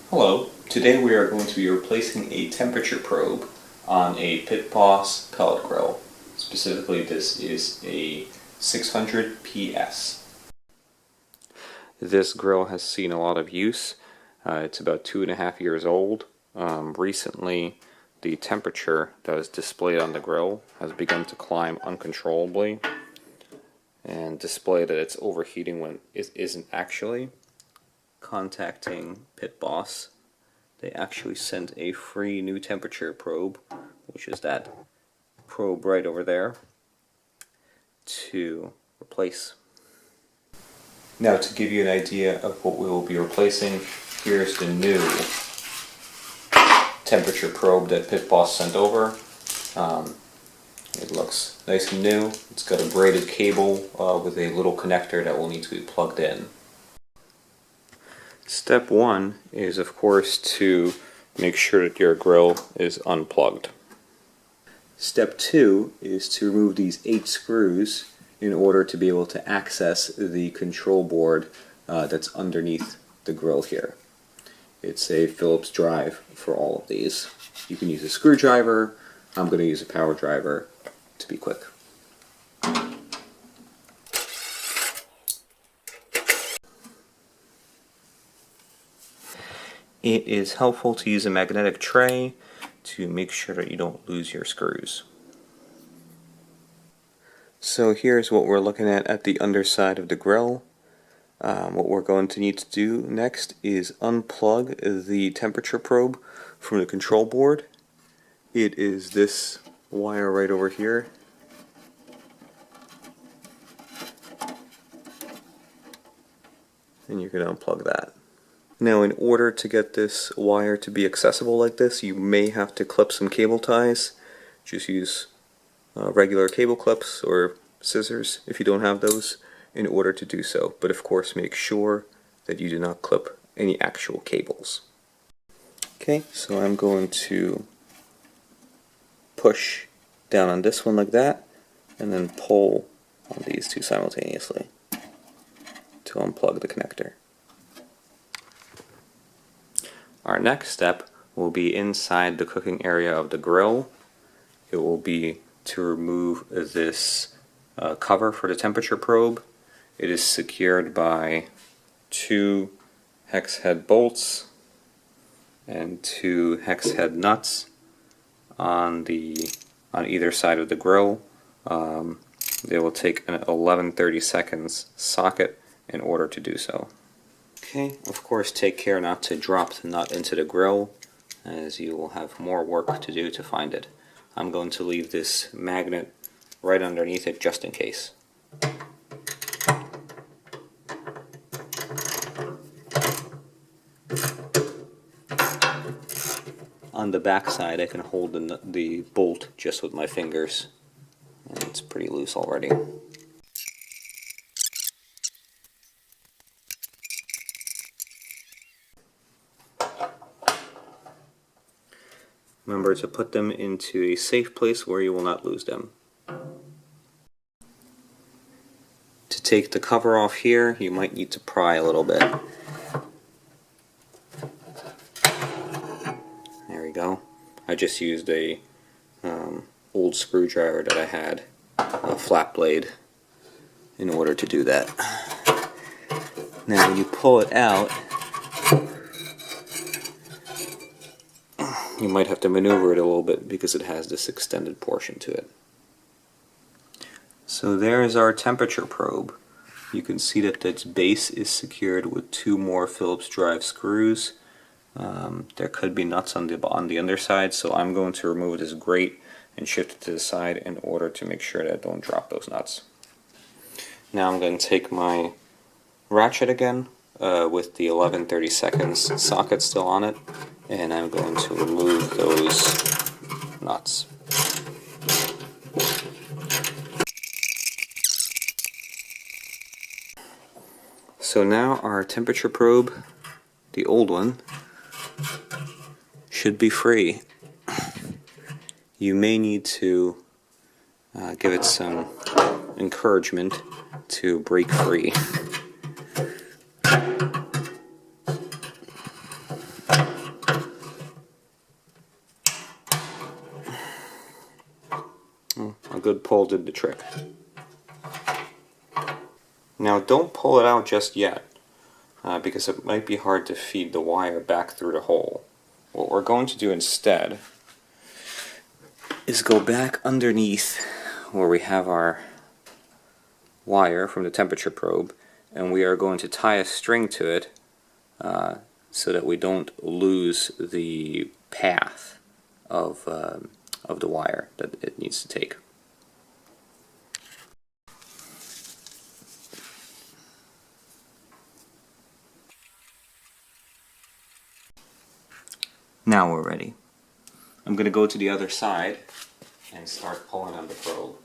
Hello, today we are going to be replacing a temperature probe on a Pit Boss pellet grill. Specifically, this is a 600 PS. This grill has seen a lot of use. It's about 2.5 years old. Recently, the temperature that is displayed on the grill has begun to climb uncontrollably and display that it's overheating when it isn't actually. Contacting Pit Boss, they actually sent a free new temperature probe, which is that probe right over there, to replace. Now, to give you an idea of what we will be replacing, here's the new temperature probe that Pit Boss sent over. It looks nice and new. It's got a braided cable with a little connector that will need to be plugged in. Step 1 is, of course, to make sure that your grill is unplugged. Step 2 is to remove these 8 screws in order to be able to access the control board that's underneath the grill here. It's a Phillips drive for all of these. You can use a screwdriver. I'm going to use a power driver to be quick. It is helpful to use a magnetic tray to make sure that you don't lose your screws. So here's what we're looking at the underside of the grill. What we're going to need to do next is unplug the temperature probe from the control board. It is this wire right over here. And you're going to unplug that. Now, in order to get this wire to be accessible like this, you may have to clip some cable ties. Just use regular cable clips or scissors if you don't have those in order to do so. But of course, make sure that you do not clip any actual cables. Okay, so I'm going to push down on this one like that, and then pull on these two simultaneously to unplug the connector. Our next step will be inside the cooking area of the grill. It will be to remove this cover for the temperature probe. It is secured by 2 hex head bolts and 2 hex head nuts on either side of the grill. They will take an 11/30 seconds socket in order to do so. Okay, of course, take care not to drop the nut into the grill, as you will have more work to do to find it. I'm going to leave this magnet right underneath it just in case. On the back side, I can hold the bolt just with my fingers, and it's pretty loose already. Remember to put them into a safe place where you will not lose them. To take the cover off here, you might need to pry a little bit. There we go. I just used a old screwdriver that I had, a flat blade, in order to do that. Now when you pull it out, you might have to maneuver it a little bit because it has this extended portion to it. So there is our temperature probe. You can see that its base is secured with 2 more Phillips drive screws. There could be nuts on the underside, so I'm going to remove this grate and shift it to the side in order to make sure that I don't drop those nuts. Now I'm going to take my ratchet again with the 11/30 seconds socket still on it, and I'm going to remove those nuts. So now our temperature probe, the old one, should be free. You may need to give it some encouragement to break free. good pull did the trick. Now don't pull it out just yet, because it might be hard to feed the wire back through the hole. What we're going to do instead is go back underneath where we have our wire from the temperature probe, and we are going to tie a string to it so that we don't lose the path of the wire that it needs to take. Now we're ready. I'm going to go to the other side and start pulling on the probe.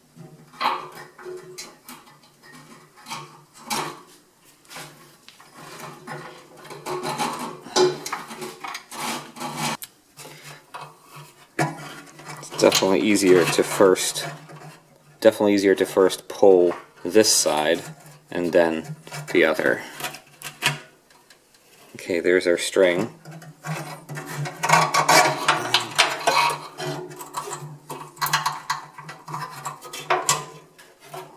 Definitely easier to first pull this side and then the other. Okay, there's our string.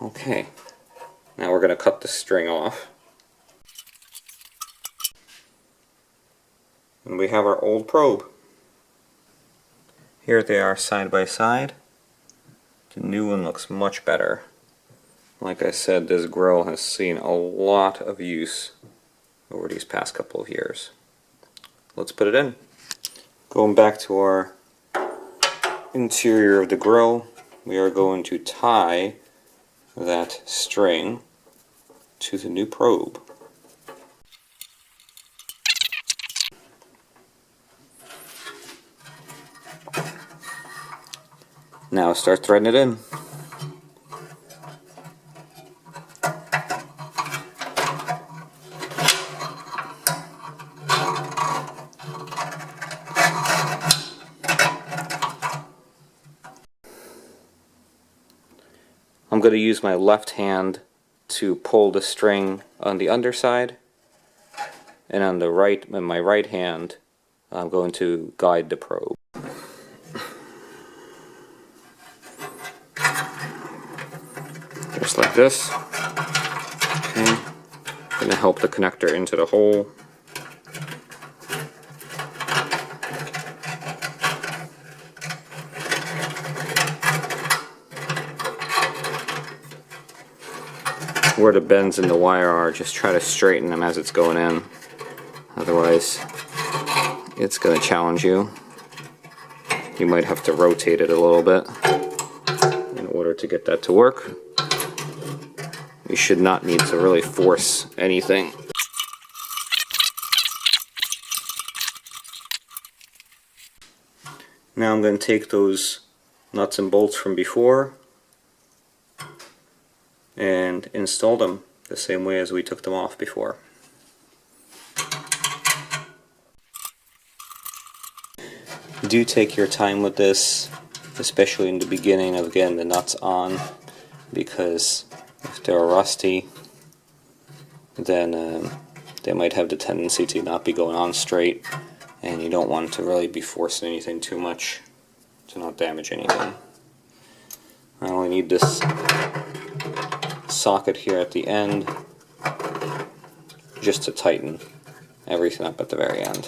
Okay, now we're going to cut the string off. And we have our old probe. Here they are side by side. The new one looks much better. Like I said, this grill has seen a lot of use over these past couple of years. Let's put it in. Going back to our interior of the grill, we are going to tie that string to the new probe. Now start threading it in. I'm going to use my left hand to pull the string on the underside, and on the right, in my right hand, I'm going to guide the probe. Just like this. Okay. Going to help the connector into the hole. Where the bends in the wire are, just try to straighten them as it's going in. Otherwise, it's going to challenge you. You might have to rotate it a little bit in order to get that to work. You should not need to really force anything. Now I'm going to take those nuts and bolts from before and install them the same way as we took them off before. Do take your time with this, especially in the beginning of getting the nuts on, because if they're rusty, then they might have the tendency to not be going on straight, and you don't want to really be forcing anything too much to not damage anything. I only need this socket here at the end just to tighten everything up at the very end.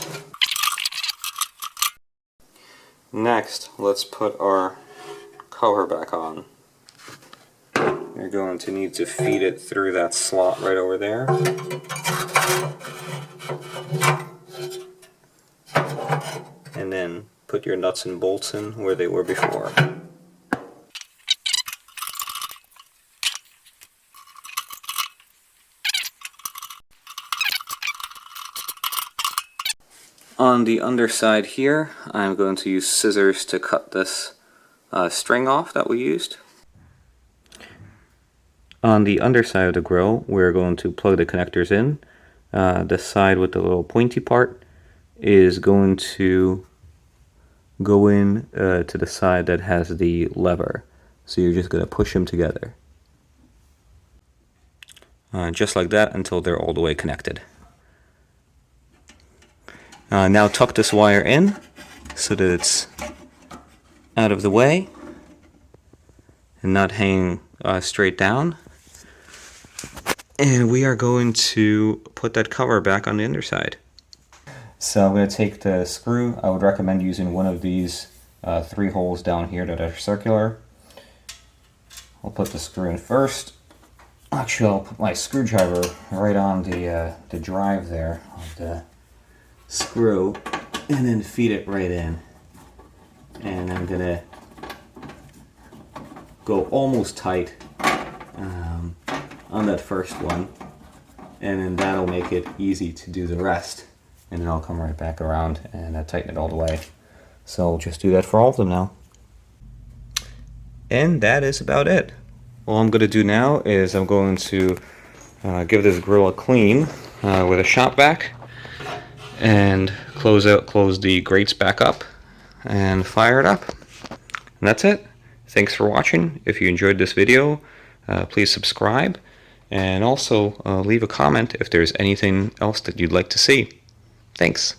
Next, let's put our cover back on. You're going to need to feed it through that slot right over there. And then put your nuts and bolts in where they were before. On the underside here, I'm going to use scissors to cut this string off that we used. On the underside of the grill, we're going to plug the connectors in. The side with the little pointy part is going to go in to the side that has the lever. So you're just going to push them together. Just like that until they're all the way connected. Now tuck this wire in so that it's out of the way. and not hanging straight down. And we are going to put that cover back on the underside. So I'm going to take the screw. I would recommend using one of these 3 holes down here that are circular. I'll put the screw in first. Actually, I'll put my screwdriver right on the drive there of the screw, and then feed it right in. And I'm going to go almost tight on that first one, and then that'll make it easy to do the rest. And then I'll come right back around and tighten it all the way. So I'll just do that for all of them now. And that is about it. All I'm going to do now is I'm going to give this grill a clean with a shop vac, and close the grates back up and fire it up. And that's it. Thanks for watching. If you enjoyed this video, please subscribe, and also leave a comment if there's anything else that you'd like to see. Thanks.